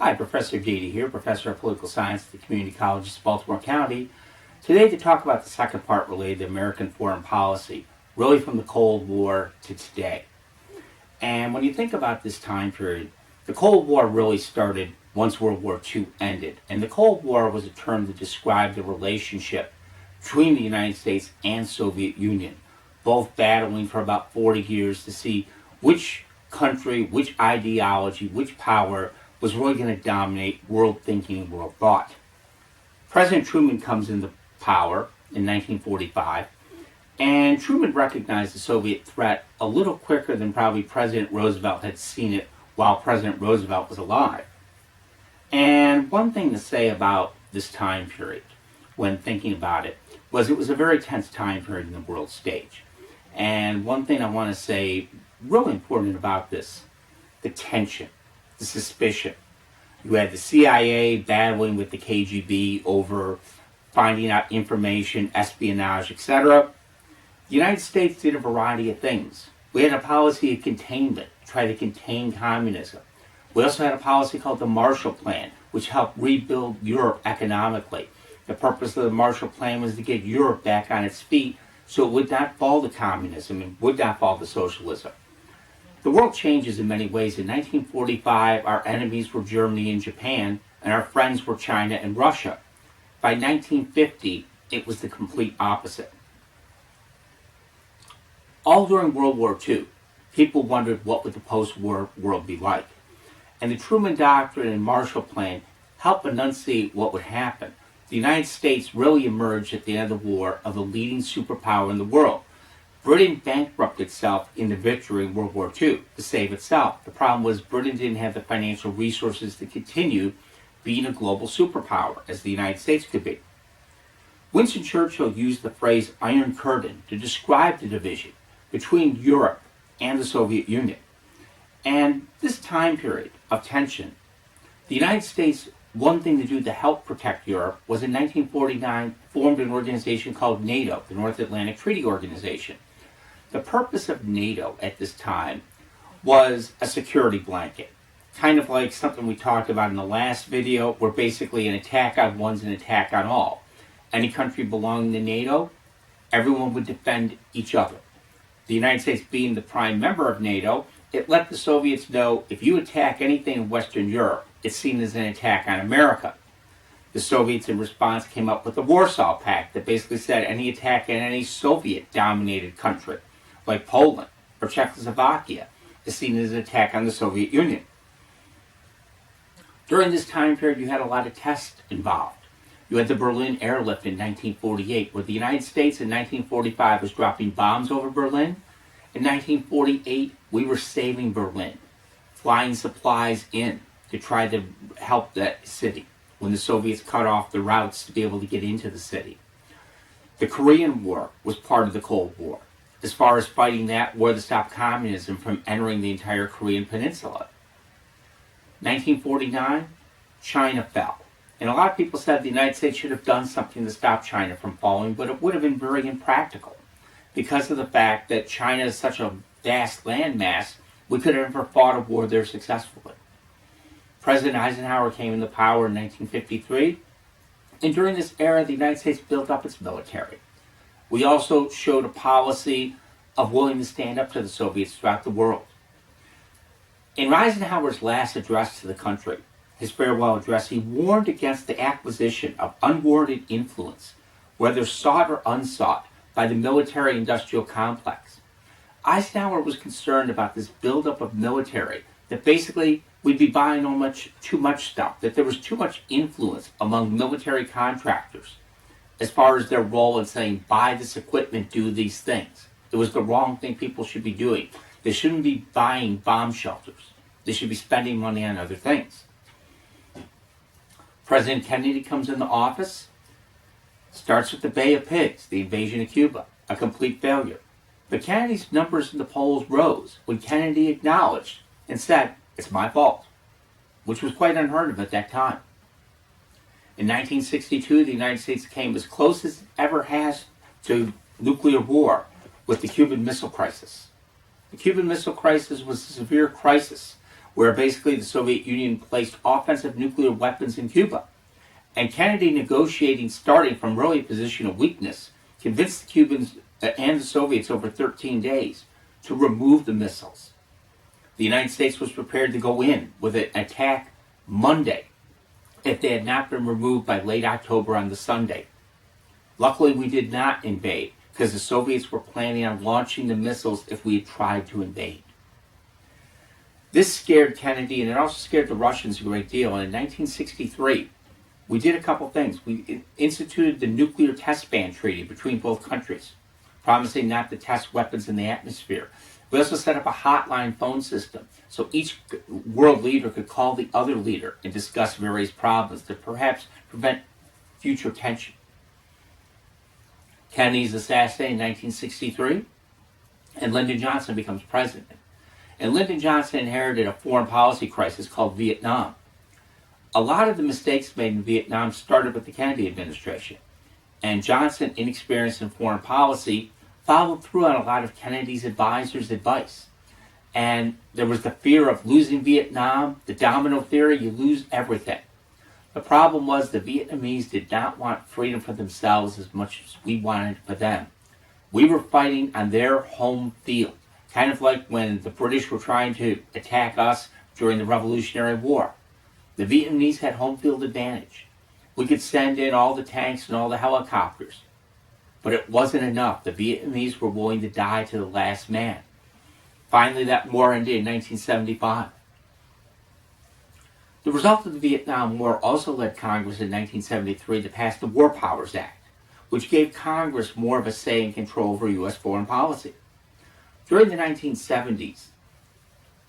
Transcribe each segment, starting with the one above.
Hi, Professor Dede here, Professor of Political Science at the Community Colleges of Baltimore County. Today to talk about the second part related to American foreign policy, really from the Cold War to today. And when you think about this time period, the Cold War really started once World War II ended. And the Cold War was a term to describe the relationship between the United States and Soviet Union, both battling for about 40 years to see which country, which ideology, which power was really going to dominate world thinking and world thought. President Truman comes into power in 1945, and Truman recognized the Soviet threat a little quicker than probably President Roosevelt had seen it while President Roosevelt was alive. And one thing to say about this time period, when thinking about it, was it was a very tense time period in the world stage. And one thing I want to say really important about this, the tension, the suspicion. You had the CIA battling with the KGB over finding out information, espionage, etc. The United States did a variety of things. We had a policy of containment, try to contain communism. We also had a policy called the Marshall Plan, which helped rebuild Europe economically. The purpose of the Marshall Plan was to get Europe back on its feet so it would not fall to communism and would not fall to socialism. The world changes in many ways. In 1945, our enemies were Germany and Japan, and our friends were China and Russia. By 1950, it was the complete opposite. All during World War II, people wondered what would the post-war world be like. And the Truman Doctrine and Marshall Plan helped enunciate what would happen. The United States really emerged at the end of the war as the leading superpower in the world. Britain bankrupted itself in the victory in World War II to save itself. The problem was Britain didn't have the financial resources to continue being a global superpower as the United States could be. Winston Churchill used the phrase Iron Curtain to describe the division between Europe and the Soviet Union. And this time period of tension, the United States, one thing to do to help protect Europe was in 1949 formed an organization called NATO, the North Atlantic Treaty Organization. The purpose of NATO at this time was a security blanket, kind of like something we talked about in the last video, where basically an attack on one's an attack on all. Any country belonging to NATO, everyone would defend each other. The United States being the prime member of NATO, it let the Soviets know if you attack anything in Western Europe, it's seen as an attack on America. The Soviets in response came up with the Warsaw Pact that basically said any attack on any Soviet-dominated country, like Poland or Czechoslovakia, is seen as an attack on the Soviet Union. During this time period, you had a lot of tests involved. You had the Berlin Airlift in 1948, where the United States in 1945 was dropping bombs over Berlin. In 1948, we were saving Berlin, flying supplies in to try to help that city when the Soviets cut off the routes to be able to get into the city. The Korean War was part of the Cold War, as far as fighting that war to stop communism from entering the entire Korean peninsula. 1949, China fell. And a lot of people said the United States should have done something to stop China from falling, but it would have been very impractical because of the fact that China is such a vast landmass, we could have never fought a war there successfully. President Eisenhower came into power in 1953, and during this era, the United States built up its military. We also showed a policy of willing to stand up to the Soviets throughout the world. In Eisenhower's last address to the country, his farewell address, he warned against the acquisition of unwarranted influence, whether sought or unsought, by the military-industrial complex. Eisenhower was concerned about this buildup of military, that basically we'd be buying too much stuff, that there was too much influence among military contractors as far as their role in saying, buy this equipment, do these things. It was the wrong thing people should be doing. They shouldn't be buying bomb shelters. They should be spending money on other things. President Kennedy comes into office, starts with the Bay of Pigs, the invasion of Cuba, a complete failure. But Kennedy's numbers in the polls rose when Kennedy acknowledged and said, it's my fault, which was quite unheard of at that time. In 1962, the United States came as close as it ever has to nuclear war with the Cuban Missile Crisis. The Cuban Missile Crisis was a severe crisis where basically the Soviet Union placed offensive nuclear weapons in Cuba. And Kennedy, negotiating starting from really a position of weakness, convinced the Cubans and the Soviets over 13 days to remove the missiles. The United States was prepared to go in with an attack Monday if they had not been removed by late October on the Sunday. Luckily, we did not invade because the Soviets were planning on launching the missiles if we had tried to invade. This scared Kennedy, and it also scared the Russians a great deal. And in 1963, we did a couple things. We instituted the nuclear test ban treaty between both countries, promising not to test weapons in the atmosphere. We also set up a hotline phone system so each world leader could call the other leader and discuss various problems to perhaps prevent future tension. Kennedy's assassinated in 1963, and Lyndon Johnson becomes president. And Lyndon Johnson inherited a foreign policy crisis called Vietnam. A lot of the mistakes made in Vietnam started with the Kennedy administration. And Johnson, inexperienced in foreign policy, followed through on a lot of Kennedy's advisors' advice. And there was the fear of losing Vietnam, the domino theory, you lose everything. The problem was the Vietnamese did not want freedom for themselves as much as we wanted for them. We were fighting on their home field, kind of like when the British were trying to attack us during the Revolutionary War. The Vietnamese had home field advantage. We could send in all the tanks and all the helicopters. But it wasn't enough. The Vietnamese were willing to die to the last man. Finally, that war ended in 1975. The result of the Vietnam War also led Congress in 1973 to pass the War Powers Act, which gave Congress more of a say and control over U.S. foreign policy. During the 1970s,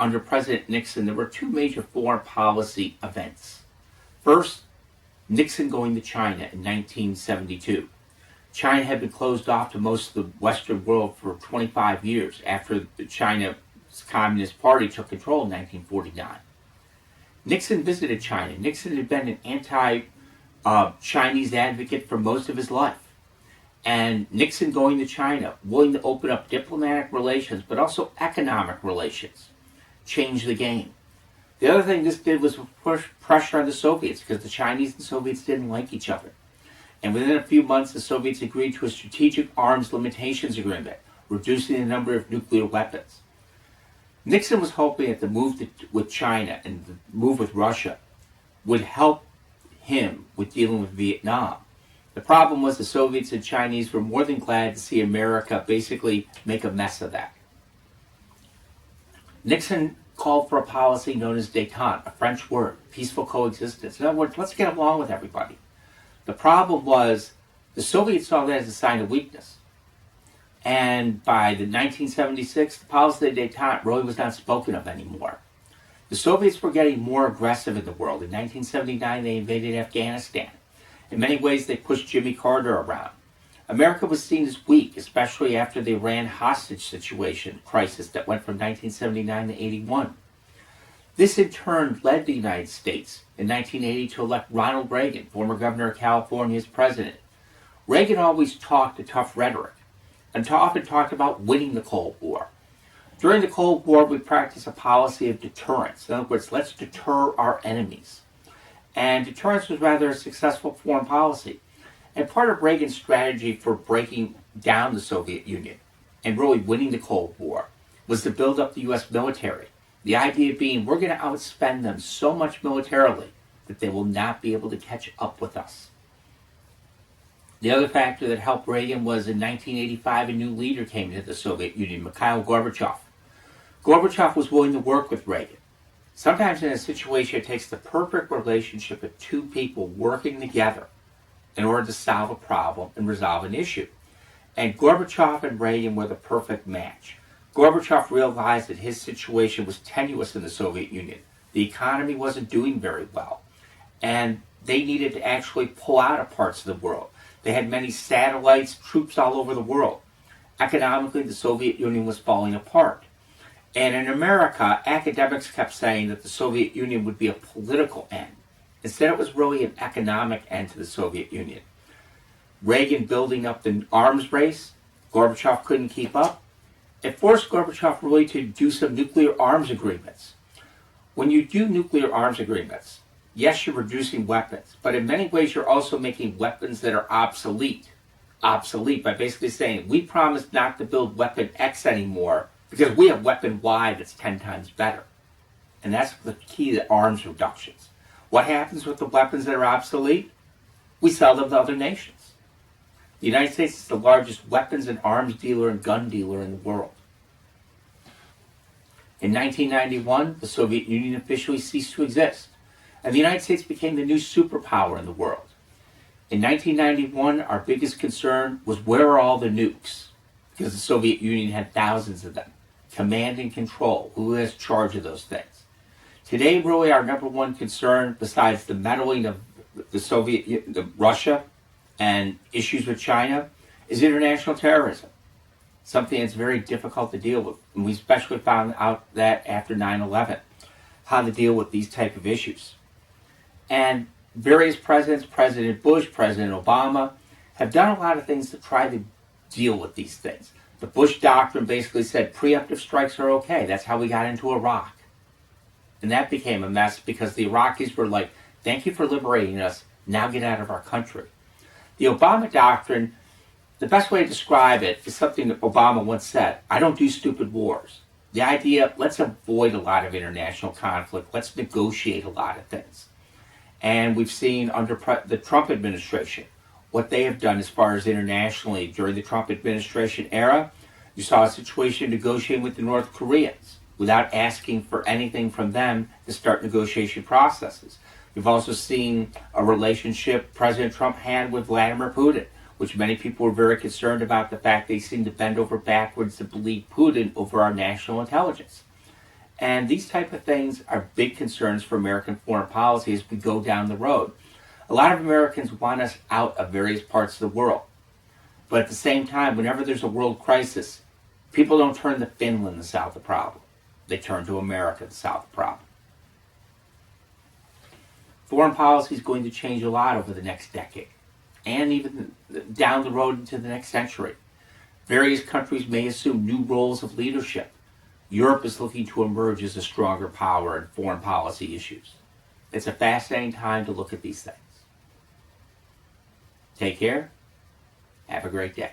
under President Nixon, there were two major foreign policy events. First, Nixon going to China in 1972. China had been closed off to most of the Western world for 25 years after the China's Communist Party took control in 1949. Nixon visited China. Nixon had been an anti-Chinese advocate for most of his life. And Nixon going to China, willing to open up diplomatic relations, but also economic relations, changed the game. The other thing this did was push pressure on the Soviets, because the Chinese and Soviets didn't like each other. And within a few months, the Soviets agreed to a strategic arms limitations agreement, reducing the number of nuclear weapons. Nixon was hoping that the move with China and the move with Russia would help him with dealing with Vietnam. The problem was the Soviets and Chinese were more than glad to see America basically make a mess of that. Nixon called for a policy known as Detente, a French word, peaceful coexistence. In other words, let's get along with everybody. The problem was the Soviets saw that as a sign of weakness. And by the 1976, the policy of Detente really was not spoken of anymore. The Soviets were getting more aggressive in the world. In 1979, they invaded Afghanistan. In many ways, they pushed Jimmy Carter around. America was seen as weak, especially after the Iran hostage situation crisis that went from 1979 to 81. This in turn led the United States in 1980 to elect Ronald Reagan, former governor of California, as president. Reagan always talked a tough rhetoric and often talked about winning the Cold War. During the Cold War, we practiced a policy of deterrence. In other words, let's deter our enemies. And deterrence was rather a successful foreign policy. And part of Reagan's strategy for breaking down the Soviet Union and really winning the Cold War was to build up the U.S. military. The idea being we're going to outspend them so much militarily that they will not be able to catch up with us. The other factor that helped Reagan was in 1985 a new leader came into the Soviet Union, Mikhail Gorbachev. Gorbachev was willing to work with Reagan. Sometimes in a situation it takes the perfect relationship of two people working together in order to solve a problem and resolve an issue. And Gorbachev and Reagan were the perfect match. Gorbachev realized that his situation was tenuous in the Soviet Union. The economy wasn't doing very well. And they needed to actually pull out of parts of the world. They had many satellites, troops all over the world. Economically, the Soviet Union was falling apart. And in America, academics kept saying that the Soviet Union would be a political end. Instead, it was really an economic end to the Soviet Union. Reagan building up the arms race, Gorbachev couldn't keep up. It forced Gorbachev really to do some nuclear arms agreements. When you do nuclear arms agreements, yes, you're reducing weapons, but in many ways you're also making weapons that are obsolete. Obsolete by basically saying, we promise not to build weapon X anymore because we have weapon Y that's 10 times better. And that's the key to arms reductions. What happens with the weapons that are obsolete? We sell them to other nations. The United States is the largest weapons and arms dealer and gun dealer in the world. In 1991, the Soviet Union officially ceased to exist, and the United States became the new superpower in the world. In 1991, our biggest concern was, where are all the nukes? Because the Soviet Union had thousands of them. Command and control, who has charge of those things? Today, really, our number one concern, besides the meddling of Russia and issues with China, is international terrorism. Something that's very difficult to deal with. And we especially found out that after 9/11, how to deal with these type of issues. And various presidents, President Bush, President Obama, have done a lot of things to try to deal with these things. The Bush Doctrine basically said preemptive strikes are okay. That's how we got into Iraq. And that became a mess because the Iraqis were like, thank you for liberating us, now get out of our country. The Obama Doctrine, the best way to describe it is something that Obama once said, I don't do stupid wars. The idea, let's avoid a lot of international conflict, let's negotiate a lot of things. And we've seen under the Trump administration, what they have done as far as internationally during the Trump administration era. You saw a situation negotiating with the North Koreans without asking for anything from them to start negotiation processes. We've also seen a relationship President Trump had with Vladimir Putin, which many people were very concerned about the fact they seemed to bend over backwards to believe Putin over our national intelligence. And these type of things are big concerns for American foreign policy as we go down the road. A lot of Americans want us out of various parts of the world. But at the same time, whenever there's a world crisis, people don't turn to Finland to solve the problem. They turn to America to solve the problem. Foreign policy is going to change a lot over the next decade, and even down the road into the next century. Various countries may assume new roles of leadership. Europe is looking to emerge as a stronger power in foreign policy issues. It's a fascinating time to look at these things. Take care. Have a great day.